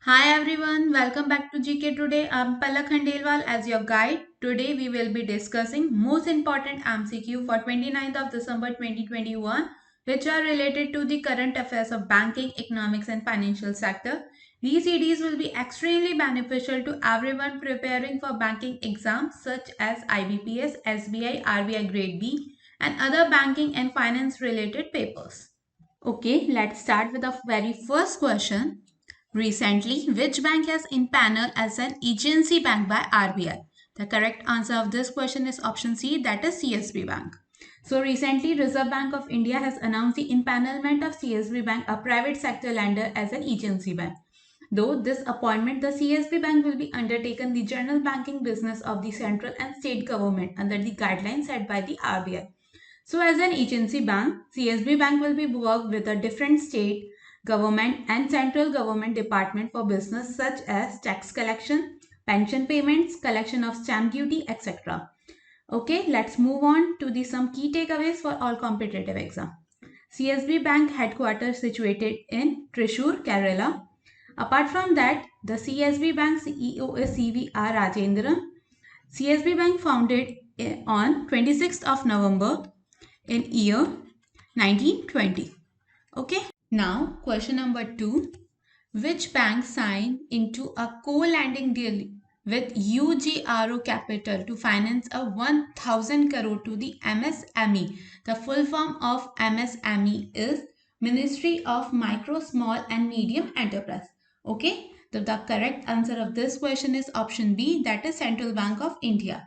Hi everyone, welcome back to GK Today. I'm Palak Khandelwal as your guide. Today we will be discussing most important MCQ for 29th of December 2021 which are related to the current affairs of banking, economics and financial sector. These CDs will be extremely beneficial to everyone preparing for banking exams such as IBPS, SBI, RBI Grade B and other banking and finance related papers. Okay, let's start with the very first question. Recently, which bank has impaneled as an agency bank by RBI? The correct answer of this question is option C, that is CSB Bank. So recently, Reserve Bank of India has announced the impanelment of CSB Bank, a private sector lender, as an agency bank. Though this appointment, the CSB Bank will be undertaken the general banking business of the central and state government under the guidelines set by the RBI. So as an agency bank, CSB Bank will be worked with a different state government and central government department for business such as tax collection, pension payments, collection of stamp duty, etc. Okay, let's move on to the some key takeaways for all competitive exam. CSB Bank headquarters situated in Thrissur, Kerala. Apart from that, the CSB Bank CEO is CVR Rajendran. CSB Bank founded on 26th of November in year 1920. Okay. Now, question number 2. Which bank signed into a co-lending deal with UGRO Capital to finance a 1000 crore to the MSME? The full form of MSME is Ministry of Micro, Small and Medium Enterprise. Okay. The correct answer of this question is option B, that is Central Bank of India.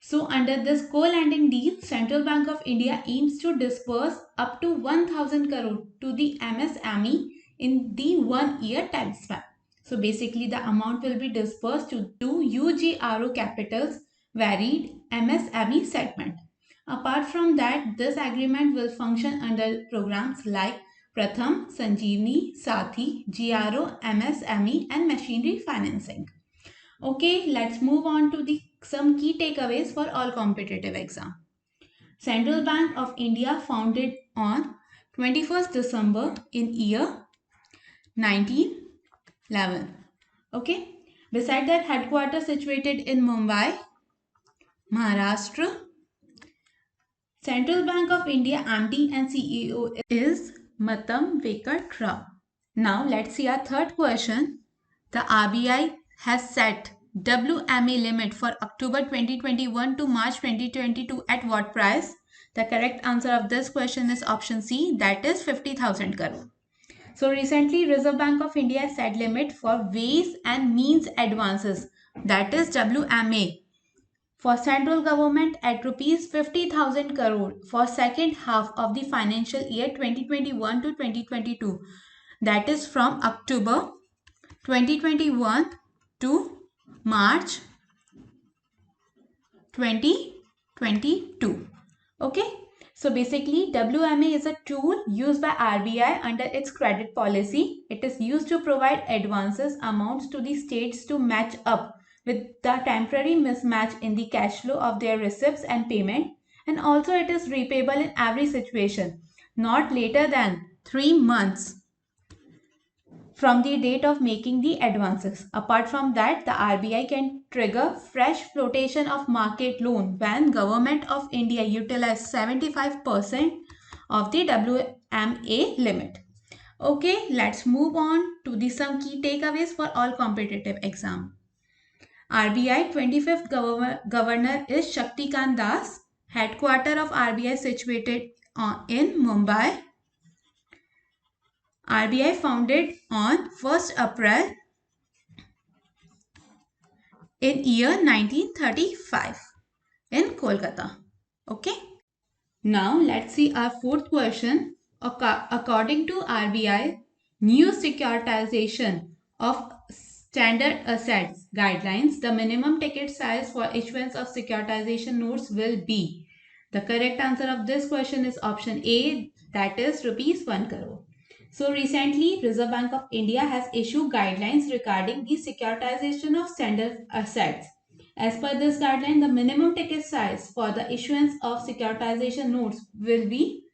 So under this co-lending deal, Central Bank of India aims to disburse up to 1000 crore to the MSME in the 1 year time span. So basically the amount will be disbursed to UGRO Capital's varied MSME segment. Apart from that, this agreement will function under programs like Pratham, Sanjeevani, Sathi, GRO, MSME and machinery financing. Okay, let's move on to the some key takeaways for all competitive exam. Central Bank of India founded on 21st December in year 1911. Okay. Beside that, headquarters situated in Mumbai, Maharashtra. Central Bank of India MD and CEO is Matam Venkata Rao. Now let's see our third question. The RBI has set WMA limit for October 2021 to March 2022 at what price? The correct answer of this question is option C, that is 50,000 crore. So recently Reserve Bank of India set limit for ways and means advances, that is WMA, for central government at rupees 50,000 crore for second half of the financial year 2021 to 2022, that is from October 2021 to March 2022. Okay. So basically WMA is a tool used by RBI under its credit policy. It is used to provide advances amounts to the states to match up with the temporary mismatch in the cash flow of their receipts and payment, and also it is repayable in every situation, not later than 3 months from the date of making the advances. Apart from that, the RBI can trigger fresh flotation of market loan when Government of India utilize 75% of the WMA limit. Okay, let's move on to the some key takeaways for all competitive exam. RBI 25th Governor is Shaktikant Das. Headquarter of RBI situated in Mumbai. RBI founded on 1st April in year 1935 in Kolkata. Okay. Now let's see our fourth question. According to RBI, new securitization of standard assets guidelines, the minimum ticket size for issuance of securitization notes will be. The correct answer of this question is option A, that is rupees 1 crore. So recently, Reserve Bank of India has issued guidelines regarding the securitization of standard assets. As per this guideline, the minimum ticket size for the issuance of securitization notes will be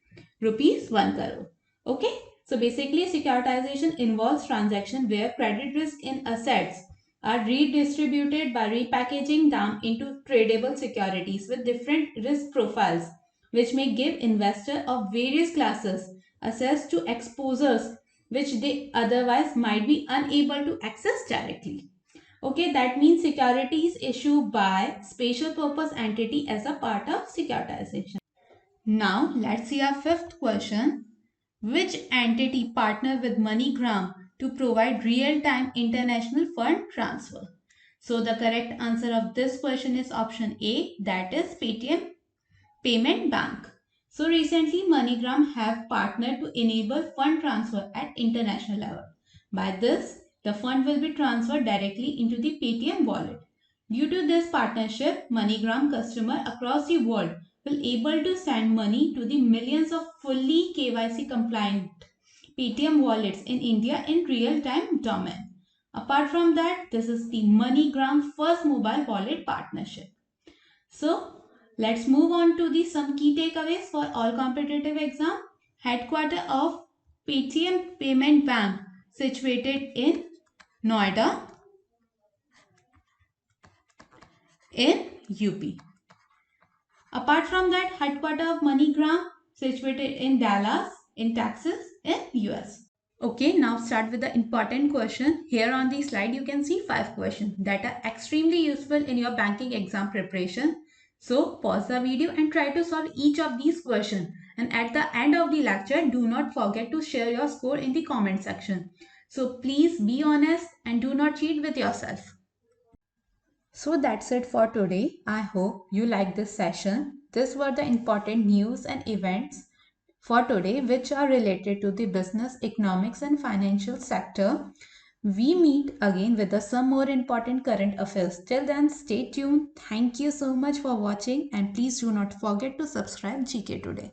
rupees 1 crore. Okay. So basically, securitization involves transaction where credit risk in assets are redistributed by repackaging them into tradable securities with different risk profiles, which may give investors of various classes access to exposures which they otherwise might be unable to access directly. Okay, that means securities issued by special purpose entity as a part of securitization. Now let's see our fifth question. Which entity partner with MoneyGram to provide real-time international fund transfer? So the correct answer of this question is option A, that is Paytm Payment Bank. So recently MoneyGram have partnered to enable fund transfer at international level. By this, the fund will be transferred directly into the Paytm wallet. Due to this partnership, MoneyGram customer across the world will able to send money to the millions of fully KYC compliant Paytm wallets in India in real-time domain. Apart from that, this is the MoneyGram first mobile wallet partnership. So let's move on to the some key takeaways for all competitive exam. Headquarter of Paytm Payment Bank situated in Noida in UP. Apart from that, headquarter of MoneyGram situated in Dallas in Texas in US. Okay, now start with the important question. Here on the slide, you can see 5 questions that are extremely useful in your banking exam preparation. So pause the video and try to solve each of these questions. And at the end of the lecture, do not forget to share your score in the comment section. So please be honest and do not cheat with yourself. So that's it for today. I hope you liked this session. These were the important news and events for today which are related to the business, economics and financial sector. We meet again with some more important current affairs. Till then, stay tuned. Thank you so much for watching and please do not forget to subscribe GK Today.